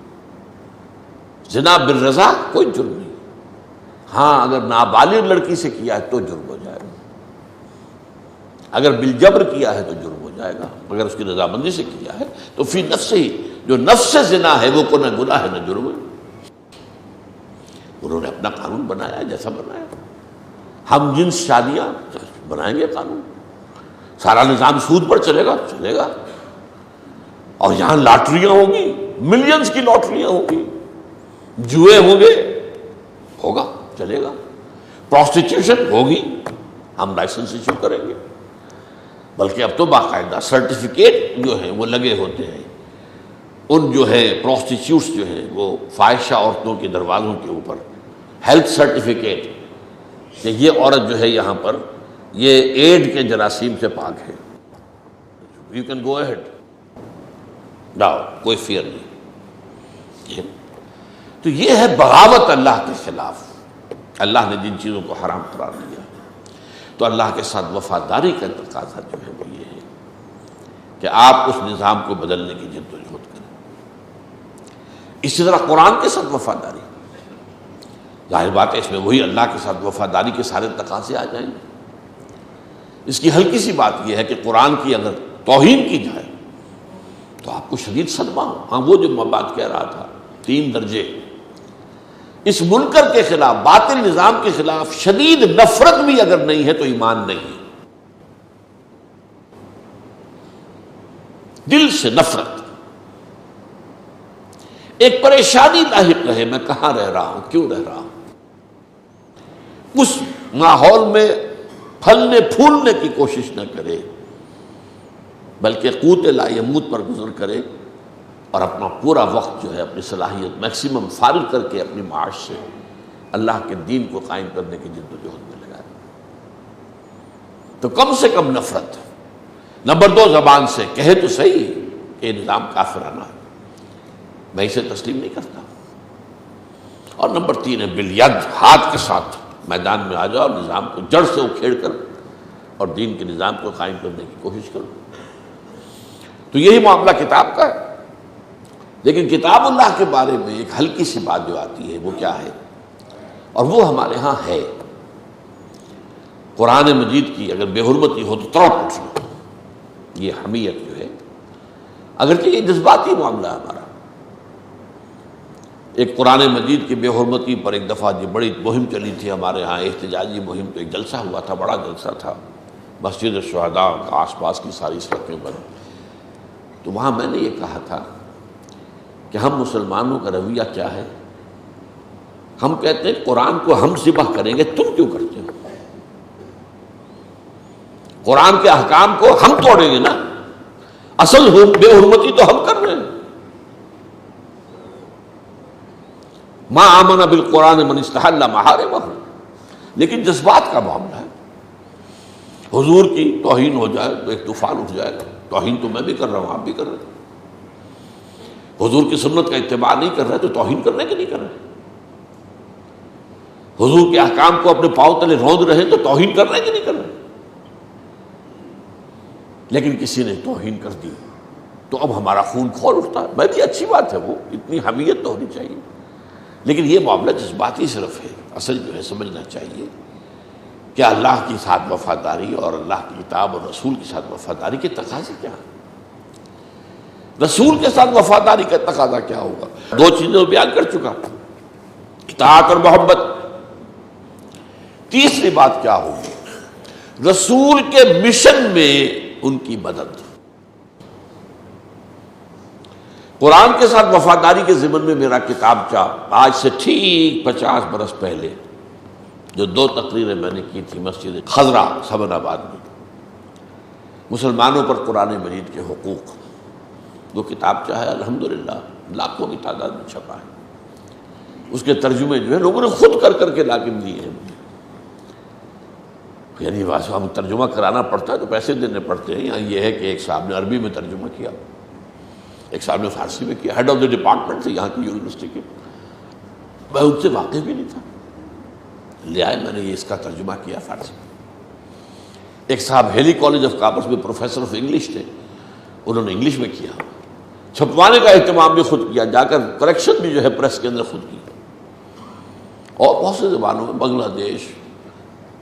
زنا بالرضا کوئی جرم نہیں۔ ہاں اگر نابالغ لڑکی سے کیا ہے تو جرم ہو جائے گا، اگر بالجبر کیا ہے تو جرم ہو جائے گا، اگر اس کی رضامندی سے کیا ہے تو فی نفس ہی، جو نفس سے زنا ہے وہ کو نہ گناہ ہے نہ جرم ہے۔ انہوں نے اپنا قانون بنایا جیسا بنایا، ہم جنس شادیاں بنائیں گے قانون، سارا نظام سود پر چلے گا، اور یہاں لاٹریاں ہوں گی، ملینز کی لاٹریاں ہوں گی، جوئے ہوں گے، ہوگا، چلے گا، پروسٹیٹیوشن ہوگی، ہم لائسنس ایشو کریں گے، بلکہ اب تو باقاعدہ سرٹیفکیٹ جو ہیں وہ لگے ہوتے ہیں ان جو ہے پروسٹیٹیوٹس جو ہیں وہ فاحشہ عورتوں کے دروازوں کے اوپر ہیلتھ سرٹیفکیٹ کہ یہ عورت جو ہے یہاں پر یہ ایڈ کے جراثیم سے پاک ہے، یو کین گو اہیڈ، ڈاؤ، کوئی فیئر نہیں۔ تو یہ ہے بغاوت اللہ کے خلاف، اللہ نے جن چیزوں کو حرام قرار دیا۔ تو اللہ کے ساتھ وفاداری کا تقاضا جو ہے وہ یہ ہے کہ آپ اس نظام کو بدلنے کی جدوجہد کریں۔ اسی طرح قرآن کے ساتھ وفاداری، ظاہر بات ہے اس میں وہی اللہ کے ساتھ وفاداری کے سارے تقاضے آ جائیں گے۔ اس کی ہلکی سی بات یہ ہے کہ قرآن کی اگر توہین کی جائے تو آپ کو شدید صدمہ ہو۔ ہاں وہ جو میں بات کہہ رہا تھا 3 درجے، اس منکر کے خلاف، باطل نظام کے خلاف شدید نفرت بھی اگر نہیں ہے تو ایمان نہیں ہے، دل سے نفرت، ایک پریشانی لاحق رہے، میں کہاں رہ رہا ہوں، کیوں رہ رہا ہوں، اس ماحول میں پھلنے پھولنے کی کوشش نہ کرے بلکہ قوت لا یموت پر گزر کرے اور اپنا پورا وقت جو ہے اپنی صلاحیت میکسیمم فارغ کر کے اپنی معاش سے اللہ کے دین کو قائم کرنے کی جدوجہد میں لگائے۔ تو کم سے کم نفرت۔ نمبر 2، زبان سے کہے تو صحیح کہ یہ نظام کافرانہ ہے، میں اسے تسلیم نہیں کرتا۔ اور نمبر 3 ہے بالید، ہاتھ کے ساتھ میدان میں آ جاؤ اور نظام کو جڑ سے اکھیڑ کر اور دین کے نظام کو قائم کرنے کی کوشش کرو۔ تو یہی معاملہ کتاب کا ہے۔ لیکن کتاب اللہ کے بارے میں ایک ہلکی سی بات جو آتی ہے وہ کیا ہے، اور وہ ہمارے ہاں ہے، قرآن مجید کی اگر بے حرمتی ہو تو تڑپ اٹھنا، یہ حمیت جو ہے، اگرچہ یہ جذباتی معاملہ ہے ہمارا۔ ایک قرآن مجید کی بے حرمتی پر ایک دفعہ جو بڑی مہم چلی تھی ہمارے ہاں، احتجاجی مہم، تو ایک جلسہ ہوا تھا، بڑا جلسہ تھا مسجد الشہداء کا، آس پاس کی ساری سڑکیں پر۔ تو وہاں میں نے یہ کہا تھا کہ ہم مسلمانوں کا رویہ کیا ہے، ہم کہتے ہیں قرآن کو ہم ذبح کریں گے، تم کیوں کرتے ہو؟ قرآن کے احکام کو ہم توڑیں گے نا، اصل بے حرمتی تو ہم کر رہے ہیں۔ ما آمن بالقرآن من استحل محارمہ، لیکن جذبات کا معاملہ ہے۔ حضور کی توہین ہو جائے تو ایک طوفان اٹھ جائے گا، توہین تو میں بھی کر رہا ہوں، آپ بھی کر رہے ہیں۔ حضور کی سنت کا اتباع نہیں کر رہے تو توہین کرنے کے نہیں کر رہے، حضور کے احکام کو اپنے پاؤں تلے روند رہے تو توہین کرنے کے نہیں کر رہے۔ لیکن کسی نے توہین کر دی تو اب ہمارا خون کھول اٹھتا ہے۔ میں بھی اچھی بات ہے، وہ اتنی حمیت تو ہونی چاہیے، لیکن یہ معاملہ جذباتی صرف ہے۔ اصل جو ہے سمجھنا چاہیے کہ اللہ کے ساتھ وفاداری اور اللہ کی کتاب اور رسول کے ساتھ وفاداری کے تقاضے کیا ہیں، رسول کے ساتھ وفاداری کا تقاضا کیا ہوگا۔ 2 چیزیں بیان کر چکا، اطاعت اور محبت۔ تیسری بات کیا ہوگی، رسول کے مشن میں ان کی مدد۔ قرآن کے ساتھ وفاداری کے ضمن میں میرا کتابچہ آج سے ٹھیک 50 برس پہلے جو 2 تقریریں میں نے کی تھی مسجد خضرا سمن آباد میں، مسلمانوں پر قرآن مجید کے حقوق، وہ کتابچہ ہے، الحمدللہ لاکھوں کی تعداد میں چھپا ہے۔ اس کے ترجمے جو ہے لوگوں نے خود کر کر کے لاکم دیے ہیں، یعنی ہم ترجمہ کرانا پڑتا ہے تو پیسے دینے پڑتے ہیں۔ یہاں یہ ہے کہ ایک صاحب نے عربی میں ترجمہ کیا، ایک صاحب نے فارسی میں کیا، ہیڈ آف دی ڈپارٹمنٹ تھے یہاں کی یونیورسٹی کے، میں ان سے واقف بھی نہیں تھا، لے آئے، میں نے یہ اس کا ترجمہ کیا فارسی میں۔ ایک صاحب ہیلی کالج آف کامرس میں پروفیسر آف انگلش تھے، انہوں نے انگلش میں کیا، چھپوانے کا اہتمام بھی خود کیا، جا کر کریکشن بھی جو ہے پریس کے اندر خود کی، اور بہت سی زبانوں میں، بنگلہ دیش،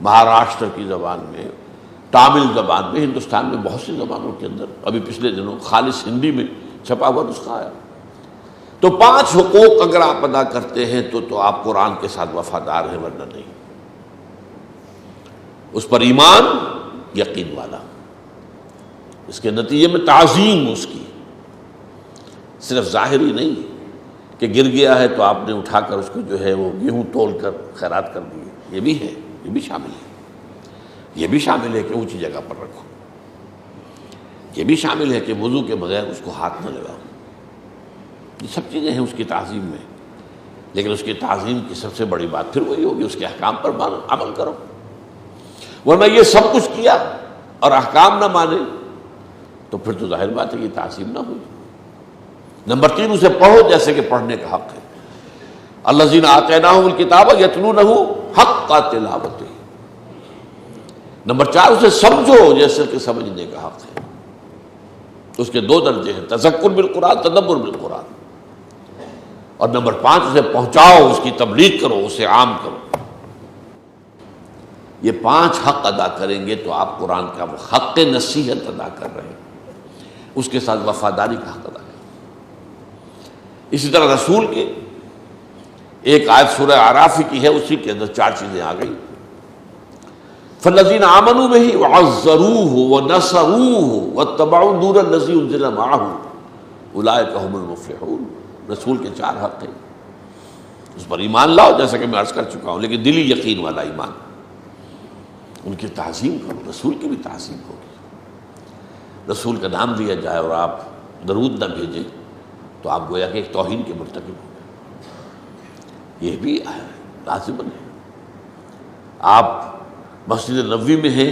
مہاراشٹر کی زبان میں، تامل زبان میں، ہندوستان میں بہت سی زبانوں کے اندر، ابھی پچھلے دنوں خالص ہندی میں چھپا ہوا نسخہ آیا۔ تو 5 حقوق اگر آپ ادا کرتے ہیں تو آپ قرآن کے ساتھ وفادار ہیں، ورنہ نہیں۔ اس پر ایمان یقین والا، اس کے نتیجے میں تعظیم اس کی، صرف ظاہری نہیں کہ گر گیا ہے تو آپ نے اٹھا کر اس کو جو ہے وہ گیہوں تول کر خیرات کر دیے، یہ بھی ہے، یہ بھی شامل ہے، یہ بھی شامل ہے کہ اونچی جگہ پر رکھو، یہ بھی شامل ہے کہ وضو کے بغیر اس کو ہاتھ نہ لگاؤ، یہ سب چیزیں ہیں اس کی تعظیم میں۔ لیکن اس کی تعظیم کی سب سے بڑی بات پھر وہی ہوگی، اس کے احکام پر عمل کرو، ورنہ یہ سب کچھ کیا اور احکام نہ مانے تو پھر تو ظاہر بات ہے یہ تعظیم نہ ہوئی۔ نمبر 3، اسے پڑھو جیسے کہ پڑھنے کا حق ہے، الذین آتیناہم الکتاب یتلونہ حق تلاوتہ۔ نمبر 4، اسے سمجھو جیسے کہ سمجھنے کا حق ہے۔ اس کے 2 درجے ہیں، تذکر بالقرآن، تدبر بالقرآن۔ اور نمبر 5، اسے پہنچاؤ، اس کی تبلیغ کرو، اسے عام کرو۔ یہ 5 حق ادا کریں گے تو آپ قرآن کا حق نصیحت ادا کر رہے ہیں، اس کے ساتھ وفاداری کا حق ادا کریں۔ اسی طرح رسول کے ایک آیت سورہ اعراف کی ہے، اسی کے اندر 4 چیزیں آ گئی، فالذین آمنوا بہ وعزروہ ونصروہ واتبعوا النور الذی انزل معہ اولئک هم المفلحون۔ رسول کے 4 حق ہیں، اس پر ایمان لاؤ جیسا کہ میں عرض کر چکا ہوں، لیکن دلی یقین والا ایمان، ان کی تعظیم کرو، رسول کی بھی تعظیم ہوگی۔ رسول کا نام لیا جائے اور آپ درود نہ بھیجیں تو آپ گویا کہ ایک توہین کے مرتکب ہو گئے، یہ بھی لازم ہے۔ آپ مسجد نبوی میں ہیں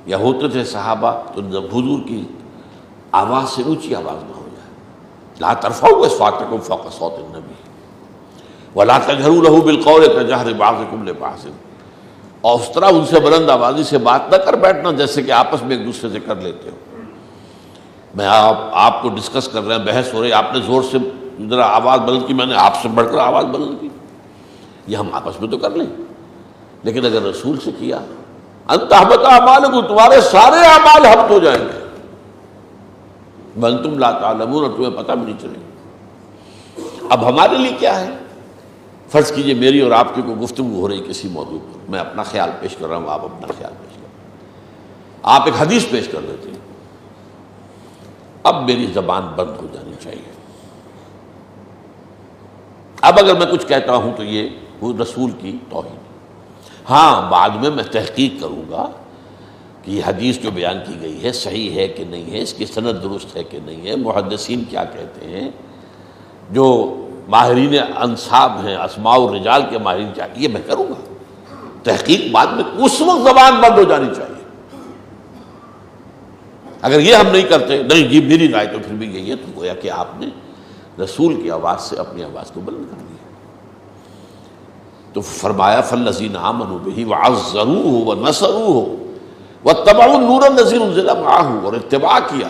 یا ہوتے تھے صحابہ تو حضور کی آواز سے اونچی آواز نہ ہو جائے، لا ترفعوا اصواتکم فوق صوت النبی ولا تجہروا لہ بالقول کجہر بعضکم لبعض، اور اس طرح ان سے بلند آوازی سے بات نہ کر بیٹھنا جیسے کہ آپس میں ایک دوسرے سے کر لیتے ہو۔ میں آپ کو ڈسکس کر رہے ہیں، بحث ہو رہی، آپ نے زور سے ذرا آواز بلند کی، میں نے آپ سے بڑھ کر آواز بلند کی، یہ ہم آپس میں تو کر لیں، لیکن اگر رسول سے کیا انت احبط اعمالکم، تمہارے سارے اعمال حبط ہو جائیں گے، وانتم لا تعلمون، اور تمہیں پتہ بھی نہیں چلے گا۔ اب ہمارے لیے کیا ہے؟ فرض کیجئے میری اور آپ کی کوئی گفتگو ہو رہی کسی موضوع پر، میں اپنا خیال پیش کر رہا ہوں، آپ اپنا خیال پیش کر رہے ہیں، آپ ایک حدیث پیش کر دیتے ہیں، اب میری زبان بند ہو جانی چاہیے۔ اب اگر میں کچھ کہتا ہوں تو یہ وہ رسول کی توہین۔ ہاں بعد میں تحقیق کروں گا کہ یہ حدیث جو بیان کی گئی ہے صحیح ہے کہ نہیں ہے، اس کی سند درست ہے کہ نہیں ہے، محدثین کیا کہتے ہیں، جو ماہرین انصاب ہیں، اسماء الرجال کے ماہرین کیا، یہ میں کروں گا تحقیق بعد میں، اس وقت زبان بند ہو جانی چاہیے۔ اگر یہ ہم نہیں کرتے، نہیں جی میری رائے تو پھر بھی یہی ہے، تو گویا کہ آپ نے رسول کی آواز سے اپنی آواز کو بلند کر دیا۔ تو فرمایا فالذین آمنوا بہ وعزروہ ونصروہ واتبعوا النور الذی انزل معہ، اور اتباع کیا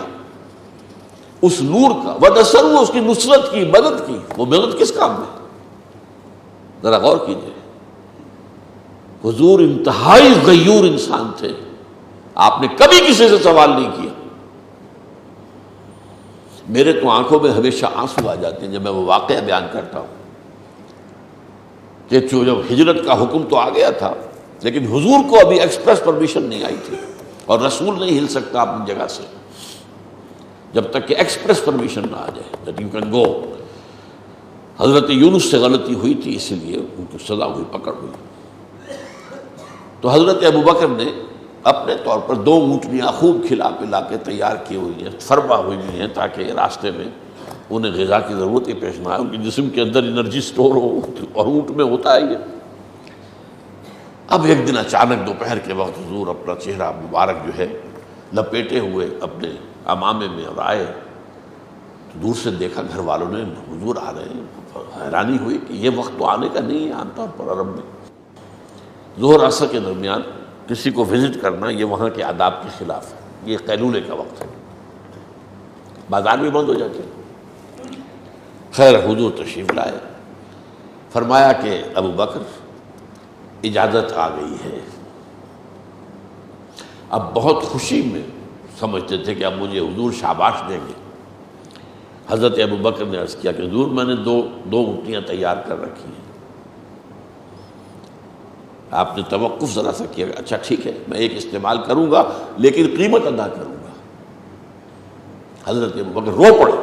اس نور کا، ونصروہ اس کی نصرت کی، مدد کی۔ وہ مدد کس کام میں؟ ذرا غور کیجئے، حضور انتہائی غیور انسان تھے، آپ نے کبھی کسی سے سوال نہیں کیا۔ میرے تو آنکھوں میں ہمیشہ آنسو آ جاتے ہیں جب میں وہ واقعہ بیان کرتا ہوں کہ جب ہجرت کا حکم تو آ گیا تھا لیکن حضور کو ابھی ایکسپریس پرمیشن نہیں آئی تھی، اور رسول نہیں ہل سکتا اپنی جگہ سے جب تک کہ ایکسپریس پرمیشن نہ آ جائے that you can go۔ حضرت یونس سے غلطی ہوئی تھی، اسی لیے ان کو سزا ہوئی، پکڑ ہوئی۔ تو حضرت ابوبکر نے اپنے طور پر 2 اونٹنیاں خوب کھلا پلا کے تیار کی ہوئی ہیں، فرما ہوئی ہیں، تاکہ راستے میں انہیں غذا کی ضرورت ہی پیش نہ آئے، ان کے جسم کے اندر انرجی سٹور ہو، اور اونٹ میں ہوتا ہے یہ۔ اب ایک دن اچانک دوپہر کے وقت حضور اپنا چہرہ مبارک جو ہے لپیٹے ہوئے اپنے عمامے میں اور آئے، تو دور سے دیکھا گھر والوں نے حضور آ رہے ہیں، حیرانی ہوئی کہ یہ وقت تو آنے کا نہیں ہے عام طور پر عرب میں، ظہر عصر کے درمیان کسی کو وزٹ کرنا یہ وہاں کے آداب کے خلاف ہے، یہ قیلولے کا وقت ہے، بازار بھی بند ہو جاتے ہیں۔ خیر حضور تشریف لائے، فرمایا کہ ابوبکر اجازت آ گئی ہے۔ اب بہت خوشی میں سمجھتے تھے کہ اب مجھے حضور شاباش دیں گے۔ حضرت ابوبکر نے عرض کیا کہ حضور میں نے دو اونٹیاں تیار کر رکھی ہیں، آپ نے توقف ذرا سا کیا، اچھا ٹھیک ہے میں ایک استعمال کروں گا لیکن قیمت ادا کروں گا. حضرت ابوبکر رو پڑے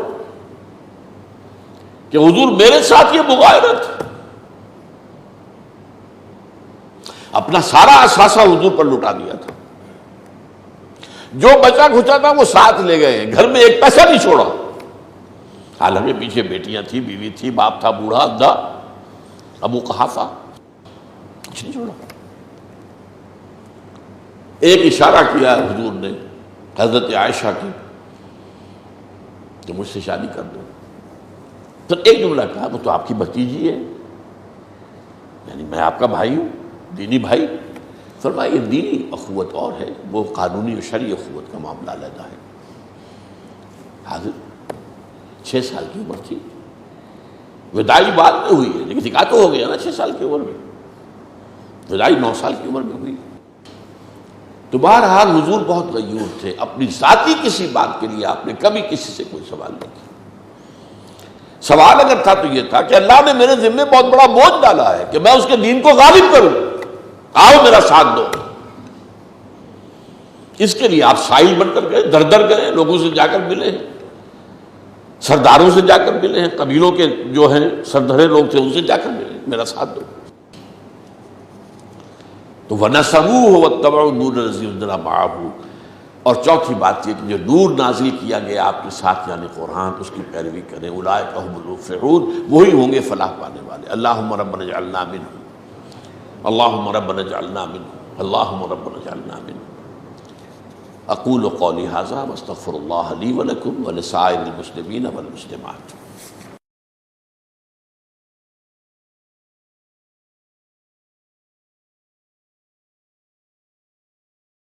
کہ حضور میرے ساتھ یہ مغایرت. اپنا سارا اثاثہ حضور پر لٹا دیا تھا، جو بچا کھچا تھا وہ ساتھ لے گئے، گھر میں ایک پیسہ نہیں چھوڑا. حالانکہ پیچھے بیٹیاں تھیں، بیوی تھی، باپ تھا بوڑھا اندھا، ابو قحافہ، کچھ نہیں چھوڑا. ایک اشارہ کیا حضور نے حضرت عائشہ کی کہ مجھ سے شادی کر دو. تو ایک جملہ کہا وہ تو آپ کی بھتیجی ہے، یعنی میں آپ کا بھائی ہوں، دینی بھائی. فرمایا یہ دینی اخوت اور ہے، وہ قانونی و شرعی اخوت کا معاملہ علیحدہ ہے. حاضر 6 سال کی عمر تھی، وداعی بعد میں ہوئی ہے لیکن نکاح تو ہو گیا نا 6 سال کی عمر میں، وداعی 9 سال کی عمر میں ہوئی. تو بہرحال حضور بہت غیور تھے، اپنی ذاتی کسی بات کے لیے آپ نے کبھی کسی سے کوئی سوال نہیں کیا. سوال اگر تھا تو یہ تھا کہ اللہ نے میرے ذمے بہت بڑا بوجھ ڈالا ہے کہ میں اس کے دین کو غالب کروں، آؤ میرا ساتھ دو. اس کے لیے آپ سائل بن کر گئے، در در گئے، لوگوں سے جا کر ملے ہیں، سرداروں سے جا کر ملے ہیں، قبیلوں کے جو ہیں سردھرے لوگ تھے ان سے جا کر ملے، میرا ساتھ دو. تو وَنَصَرُوهُ وَاتَّبَعُوا النُّورَ الَّذِي أُنزِلَ مَعَهُ. اور چوتھی بات یہ کہ جو نور نازل کیا گیا آپ کے ساتھ یعنی قرآن، اس کی پیروی کریں. اولئک هم المفلحون، وہی ہوں گے فلاح پانے والے. اللہم ربنا اجعلنا منهم، اللہم ربنا اجعلنا منهم، اللہم ربنا اجعلنا منهم. اقول قولی ھذا واستغفر اللہ لی ولکم ولسائر المسلمین والمسلمات.